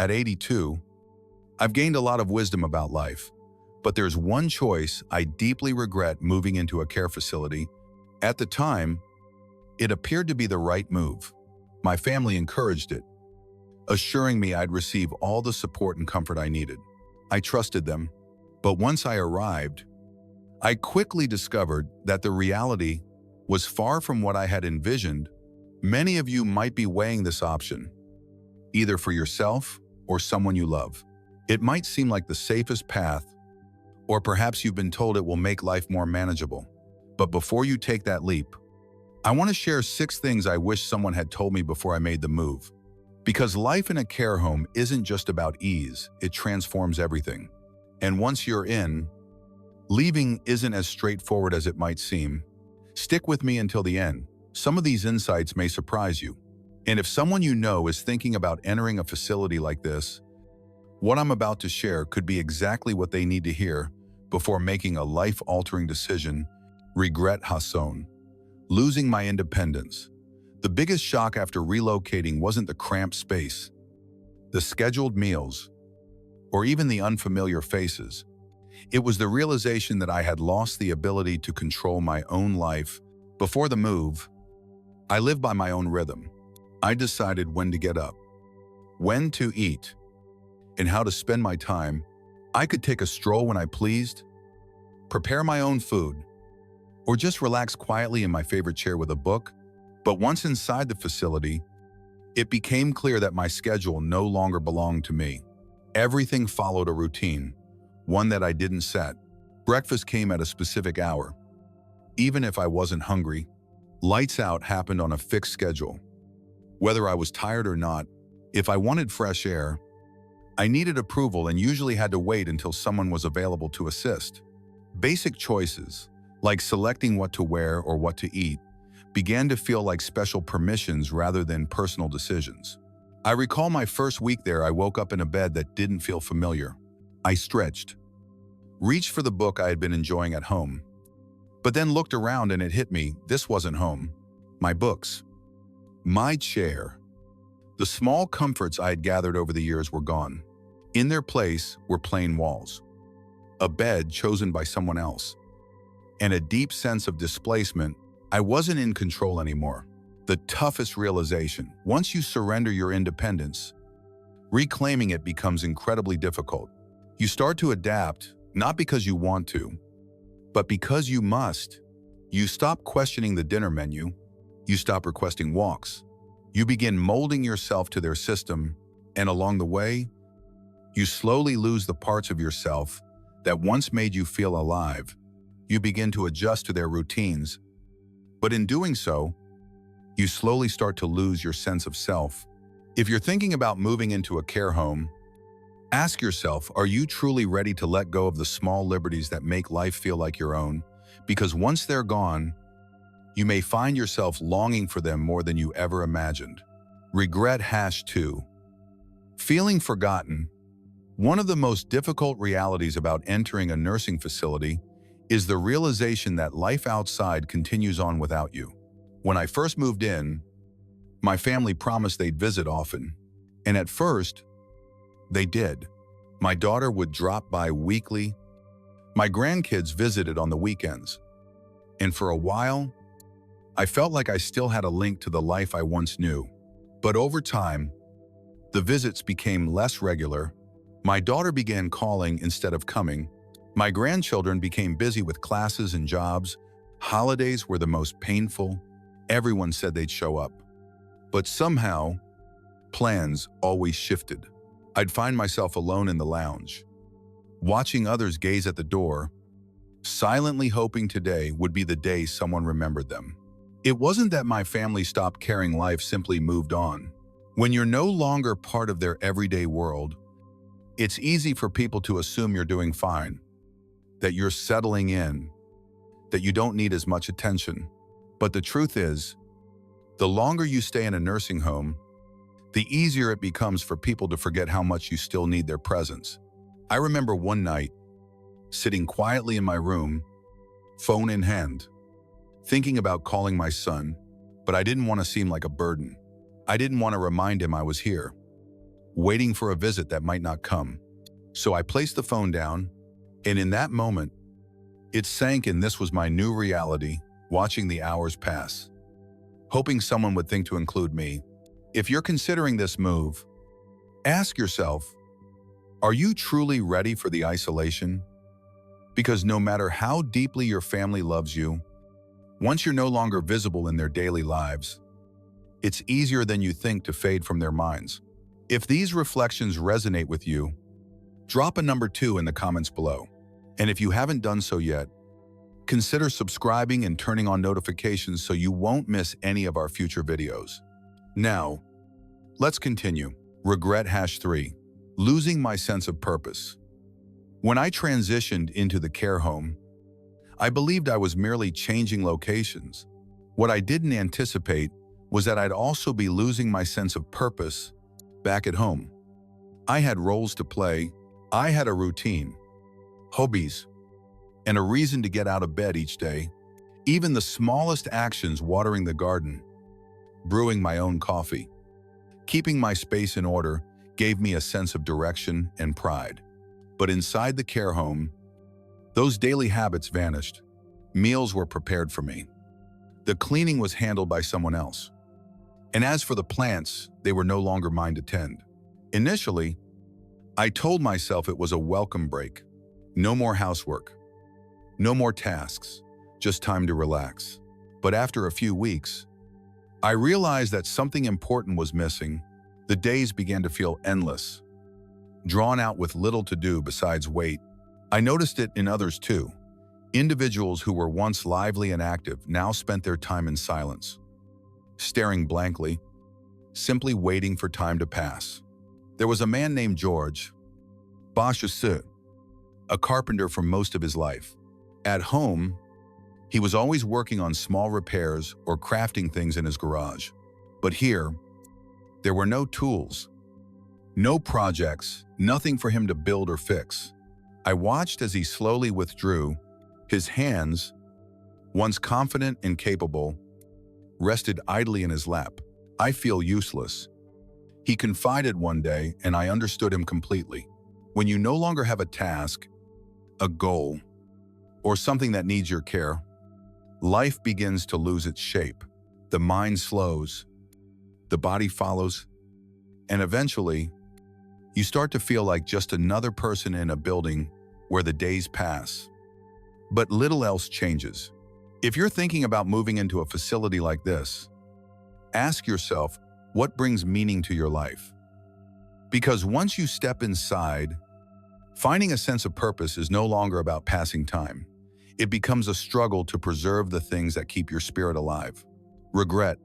At 82, I've gained a lot of wisdom about life, but there's one choice I deeply regret moving into a care facility. At the time, it appeared to be the right move. My family encouraged it, assuring me I'd receive all the support and comfort I needed. I trusted them, but once I arrived, I quickly discovered that the reality was far from what I had envisioned. Many of you might be weighing this option, either for yourself or someone you love. It might seem like the safest path, or perhaps you've been told it will make life more manageable. But before you take that leap, I want to share 6 things I wish someone had told me before I made the move. Because life in a care home isn't just about ease, it transforms everything. And once you're in, leaving isn't as straightforward as it might seem. Stick with me until the end. Some of these insights may surprise you. And if someone you know is thinking about entering a facility like this, what I'm about to share could be exactly what they need to hear before making a life-altering decision. Regret Hasson. Losing my independence. The biggest shock after relocating wasn't the cramped space, the scheduled meals, or even the unfamiliar faces. It was the realization that I had lost the ability to control my own life. Before the move, I lived by my own rhythm. I decided when to get up, when to eat, and how to spend my time. I could take a stroll when I pleased, prepare my own food, or just relax quietly in my favorite chair with a book. But once inside the facility, it became clear that my schedule no longer belonged to me. Everything followed a routine, one that I didn't set. Breakfast came at a specific hour. Even if I wasn't hungry, lights out happened on a fixed schedule. Whether I was tired or not, if I wanted fresh air, I needed approval and usually had to wait until someone was available to assist. Basic choices, like selecting what to wear or what to eat, began to feel like special permissions rather than personal decisions. I recall my first week there. I woke up in a bed that didn't feel familiar. I stretched, reached for the book I had been enjoying at home, but then looked around and it hit me, this wasn't home. My books, my chair, the small comforts I had gathered over the years were gone. In their place were plain walls, a bed chosen by someone else, and a deep sense of displacement. I wasn't in control anymore. The toughest realization, once you surrender your independence, reclaiming it becomes incredibly difficult. You start to adapt, not because you want to, but because you must. You stop questioning the dinner menu. You stop requesting walks. You begin molding yourself to their system, and along the way, you slowly lose the parts of yourself that once made you feel alive. You begin to adjust to their routines, but in doing so, you slowly start to lose your sense of self. If you're thinking about moving into a care home, ask yourself, are you truly ready to let go of the small liberties that make life feel like your own? Because once they're gone, you may find yourself longing for them more than you ever imagined. Regret #2. Feeling forgotten. One of the most difficult realities about entering a nursing facility is the realization that life outside continues on without you. When I first moved in, my family promised they'd visit often, and at first, they did. My daughter would drop by weekly. My grandkids visited on the weekends. And for a while, I felt like I still had a link to the life I once knew. But over time, the visits became less regular. My daughter began calling instead of coming. My grandchildren became busy with classes and jobs. Holidays were the most painful. Everyone said they'd show up. But somehow, plans always shifted. I'd find myself alone in the lounge, watching others gaze at the door, silently hoping today would be the day someone remembered them. It wasn't that my family stopped caring, life simply moved on. When you're no longer part of their everyday world, it's easy for people to assume you're doing fine, that you're settling in, that you don't need as much attention. But the truth is, the longer you stay in a nursing home, the easier it becomes for people to forget how much you still need their presence. I remember one night, sitting quietly in my room, phone in hand, thinking about calling my son, but I didn't want to seem like a burden. I didn't want to remind him I was here. waiting for a visit that might not come. So I placed the phone down, and in that moment, it sank in. This was my new reality, watching the hours pass, hoping someone would think to include me. If you're considering this move, ask yourself, are you truly ready for the isolation? Because no matter how deeply your family loves you, once you're no longer visible in their daily lives, it's easier than you think to fade from their minds. If these reflections resonate with you, drop a number 2 in the comments below. And if you haven't done so yet, consider subscribing and turning on notifications so you won't miss any of our future videos. Now, let's continue. Regret #3. Losing my sense of purpose. When I transitioned into the care home, I believed I was merely changing locations. What I didn't anticipate was that I'd also be losing my sense of purpose back at home. I had roles to play, I had a routine, hobbies, and a reason to get out of bed each day. Even the smallest actions, watering the garden, brewing my own coffee, keeping my space in order, gave me a sense of direction and pride. But inside the care home, those daily habits vanished. Meals were prepared for me. The cleaning was handled by someone else. And as for the plants, they were no longer mine to tend. Initially, I told myself it was a welcome break. No more housework, no more tasks, just time to relax. But after a few weeks, I realized that something important was missing. The days began to feel endless, drawn out with little to do besides wait. I noticed it in others too. Individuals who were once lively and active now spent their time in silence, staring blankly, simply waiting for time to pass. There was a man named George Bachassu, a carpenter for most of his life. At home, he was always working on small repairs or crafting things in his garage. But here, there were no tools, no projects, nothing for him to build or fix. I watched as he slowly withdrew. His hands, once confident and capable, rested idly in his lap. I feel useless, he confided one day, and I understood him completely. When you no longer have a task, a goal, or something that needs your care, life begins to lose its shape. The mind slows, the body follows, and eventually, you start to feel like just another person in a building where the days pass. But little else changes. If you're thinking about moving into a facility like this, ask yourself, what brings meaning to your life? Because once you step inside, finding a sense of purpose is no longer about passing time. It becomes a struggle to preserve the things that keep your spirit alive. Regret.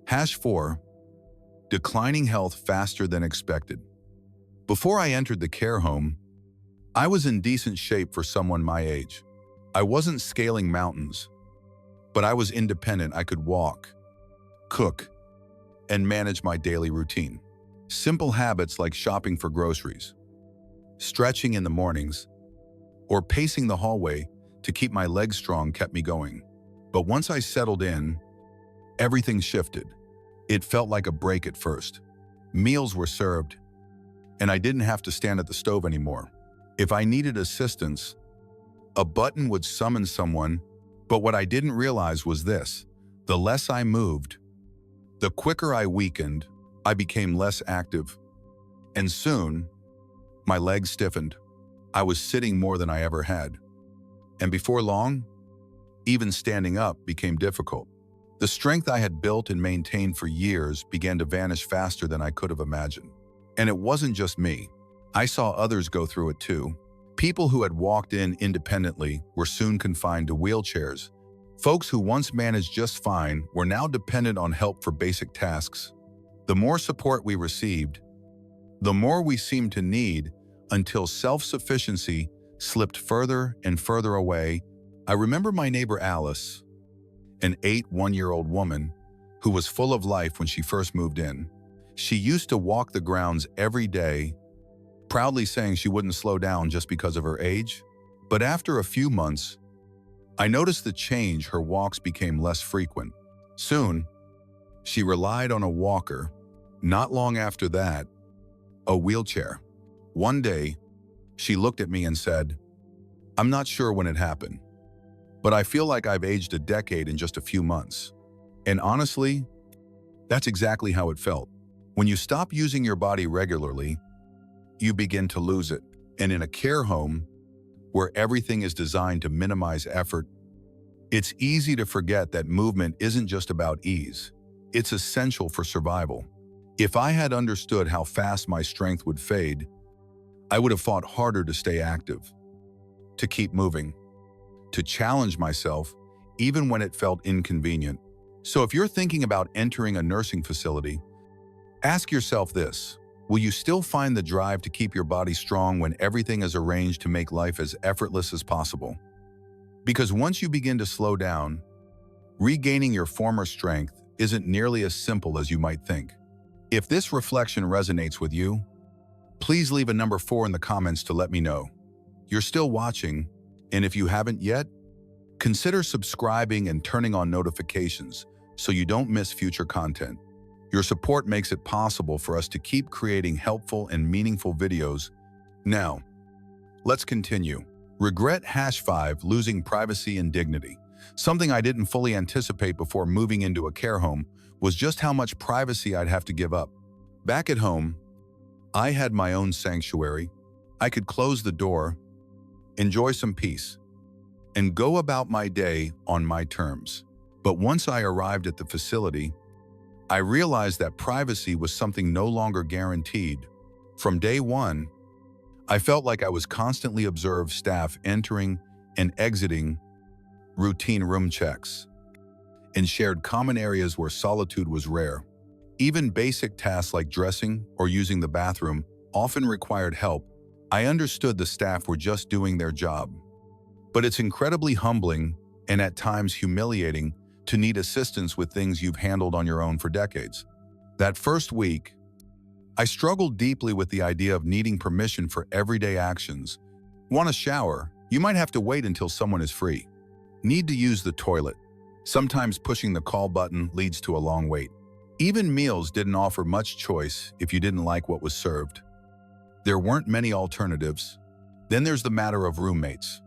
#4. Declining health faster than expected. Before I entered the care home, I was in decent shape for someone my age. I wasn't scaling mountains, but I was independent. I could walk, cook, and manage my daily routine. Simple habits like shopping for groceries, stretching in the mornings, or pacing the hallway to keep my legs strong kept me going. But once I settled in, everything shifted. It felt like a break at first. Meals were served, and I didn't have to stand at the stove anymore. If I needed assistance, a button would summon someone. But what I didn't realize was this: the less I moved, the quicker I weakened. I became less active, and soon, my legs stiffened. I was sitting more than I ever had. And before long, even standing up became difficult. The strength I had built and maintained for years began to vanish faster than I could have imagined. And it wasn't just me. I saw others go through it too. People who had walked in independently were soon confined to wheelchairs. Folks who once managed just fine were now dependent on help for basic tasks. The more support we received, the more we seemed to need, until self-sufficiency slipped further and further away. I remember my neighbor Alice, an 81-year-old woman who was full of life when she first moved in. She used to walk the grounds every day, proudly saying she wouldn't slow down just because of her age. But after a few months, I noticed the change. Her walks became less frequent. Soon, she relied on a walker. Not long after that, a wheelchair. One day, she looked at me and said, "I'm not sure when it happened, but I feel like I've aged a decade in just a few months." And honestly, that's exactly how it felt. When you stop using your body regularly, you begin to lose it. And in a care home, where everything is designed to minimize effort, it's easy to forget that movement isn't just about ease. It's essential for survival. If I had understood how fast my strength would fade, I would have fought harder to stay active, to keep moving, to challenge myself, even when it felt inconvenient. So if you're thinking about entering a nursing facility, ask yourself this: will you still find the drive to keep your body strong when everything is arranged to make life as effortless as possible? Because once you begin to slow down, regaining your former strength isn't nearly as simple as you might think. If this reflection resonates with you, please leave a number 4 in the comments to let me know you're still watching, and if you haven't yet, consider subscribing and turning on notifications so you don't miss future content. Your support makes it possible for us to keep creating helpful and meaningful videos. Now, let's continue. Regret #5, losing privacy and dignity. Something I didn't fully anticipate before moving into a care home was just how much privacy I'd have to give up. Back at home, I had my own sanctuary. I could close the door, enjoy some peace, and go about my day on my terms. But once I arrived at the facility, I realized that privacy was something no longer guaranteed. From day one, I felt like I was constantly observed staff entering and exiting, routine room checks, and shared common areas where solitude was rare. Even basic tasks like dressing or using the bathroom often required help. I understood the staff were just doing their job. But it's incredibly humbling and at times humiliating to need assistance with things you've handled on your own for decades. That first week, I struggled deeply with the idea of needing permission for everyday actions. Want a shower? You might have to wait until someone is free. Need to use the toilet? Sometimes pushing the call button leads to a long wait. Even meals didn't offer much choice if you didn't like what was served. There weren't many alternatives. Then there's the matter of roommates.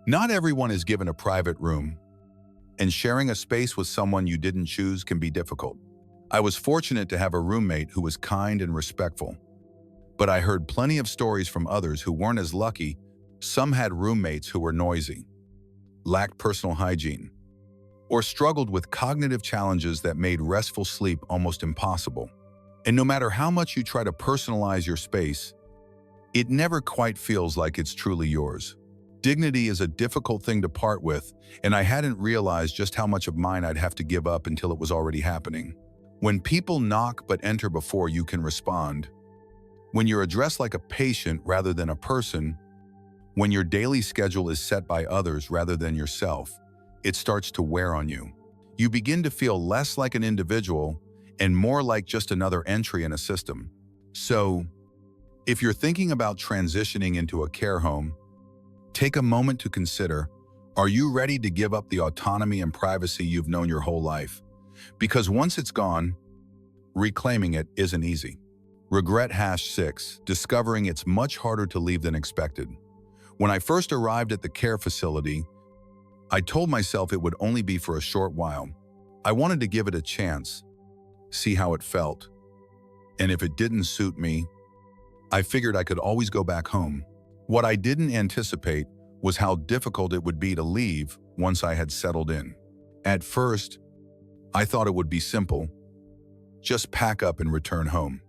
Not everyone is given a private room, and sharing a space with someone you didn't choose can be difficult. I was fortunate to have a roommate who was kind and respectful, but I heard plenty of stories from others who weren't as lucky. Some had roommates who were noisy, lacked personal hygiene, or struggled with cognitive challenges that made restful sleep almost impossible. And no matter how much you try to personalize your space, it never quite feels like it's truly yours. Dignity is a difficult thing to part with, and I hadn't realized just how much of mine I'd have to give up until it was already happening. When people knock but enter before you can respond, when you're addressed like a patient rather than a person, when your daily schedule is set by others rather than yourself, it starts to wear on you. You begin to feel less like an individual and more like just another entry in a system. So, if you're thinking about transitioning into a care home, take a moment to consider, are you ready to give up the autonomy and privacy you've known your whole life? Because once it's gone, reclaiming it isn't easy. Regret #6, discovering it's much harder to leave than expected. When I first arrived at the care facility, I told myself it would only be for a short while. I wanted to give it a chance, see how it felt. And if it didn't suit me, I figured I could always go back home. What I didn't anticipate was how difficult it would be to leave once I had settled in. At first, I thought it would be simple. Just pack up and return home.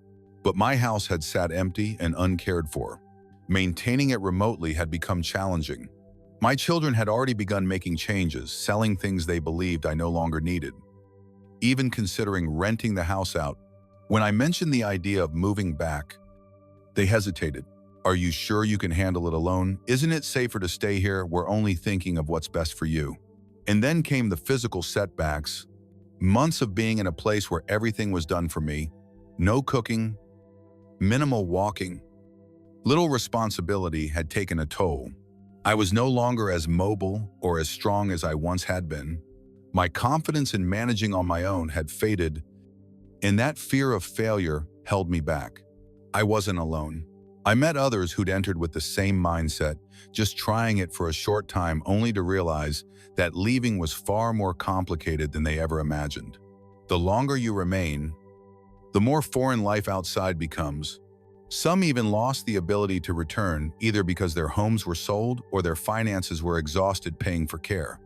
But my house had sat empty and uncared for. Maintaining it remotely had become challenging. My children had already begun making changes, selling things they believed I no longer needed, even considering renting the house out. When I mentioned the idea of moving back, they hesitated. Are you sure you can handle it alone? Isn't it safer to stay here? We're only thinking of what's best for you. And then came the physical setbacks. Months of being in a place where everything was done for me. No cooking, minimal walking. Little responsibility had taken a toll. I was no longer as mobile or as strong as I once had been. My confidence in managing on my own had faded, and that fear of failure held me back. I wasn't alone. I met others who'd entered with the same mindset, just trying it for a short time only to realize that leaving was far more complicated than they ever imagined. The longer you remain, the more foreign life outside becomes. Some even lost the ability to return, either because their homes were sold or their finances were exhausted paying for care.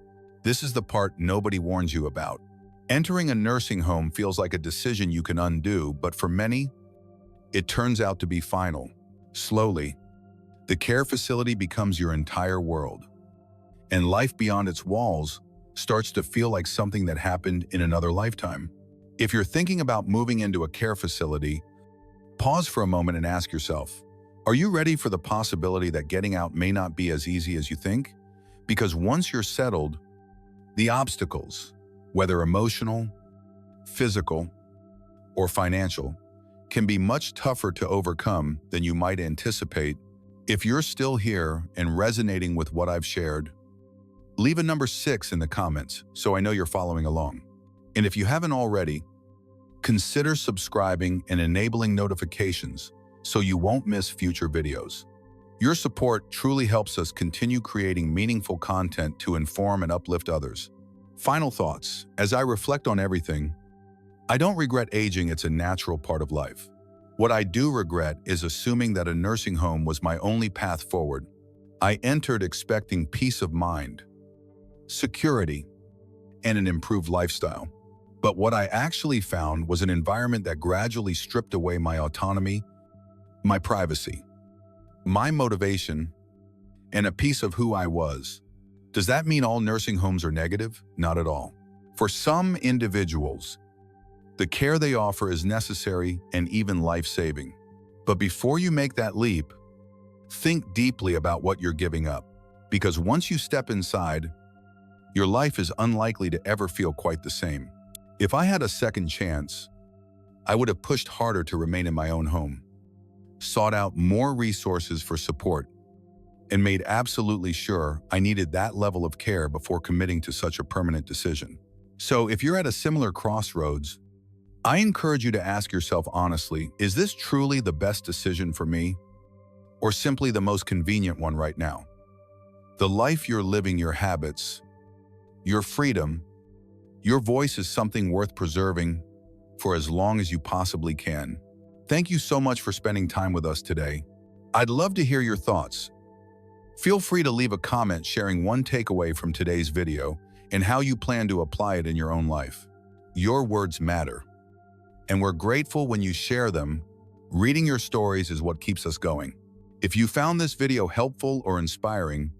This is the part nobody warns you about. Entering a nursing home feels like a decision you can undo, but for many, it turns out to be final. Slowly, the care facility becomes your entire world, and life beyond its walls starts to feel like something that happened in another lifetime. If you're thinking about moving into a care facility, pause for a moment and ask yourself, are you ready for the possibility that getting out may not be as easy as you think? Because once you're settled, the obstacles, whether emotional, physical, or financial, can be much tougher to overcome than you might anticipate. If you're still here and resonating with what I've shared, leave a number 6 in the comments so I know you're following along. And if you haven't already, consider subscribing and enabling notifications so you won't miss future videos. Your support truly helps us continue creating meaningful content to inform and uplift others. Final thoughts. As I reflect on everything, I don't regret aging. It's a natural part of life. What I do regret is assuming that a nursing home was my only path forward. I entered expecting peace of mind, security, and an improved lifestyle. But what I actually found was an environment that gradually stripped away my autonomy, my privacy, my motivation, and a piece of who I was. Does that mean all nursing homes are negative? Not at all. For some individuals, the care they offer is necessary and even life-saving. But before you make that leap, think deeply about what you're giving up. Because once you step inside, your life is unlikely to ever feel quite the same. If I had a second chance, I would have pushed harder to remain in my own home, sought out more resources for support, and made absolutely sure I needed that level of care before committing to such a permanent decision. So if you're at a similar crossroads, I encourage you to ask yourself honestly, is this truly the best decision for me, or simply the most convenient one right now? The life you're living, your habits, your freedom, your voice is something worth preserving for as long as you possibly can. Thank you so much for spending time with us today. I'd love to hear your thoughts. Feel free to leave a comment sharing one takeaway from today's video and how you plan to apply it in your own life. Your words matter, and we're grateful when you share them. Reading your stories is what keeps us going. If you found this video helpful or inspiring,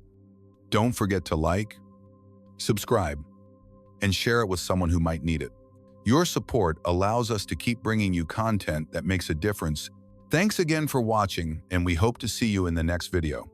don't forget to like, subscribe, and share it with someone who might need it. Your support allows us to keep bringing you content that makes a difference. Thanks again for watching, and we hope to see you in the next video.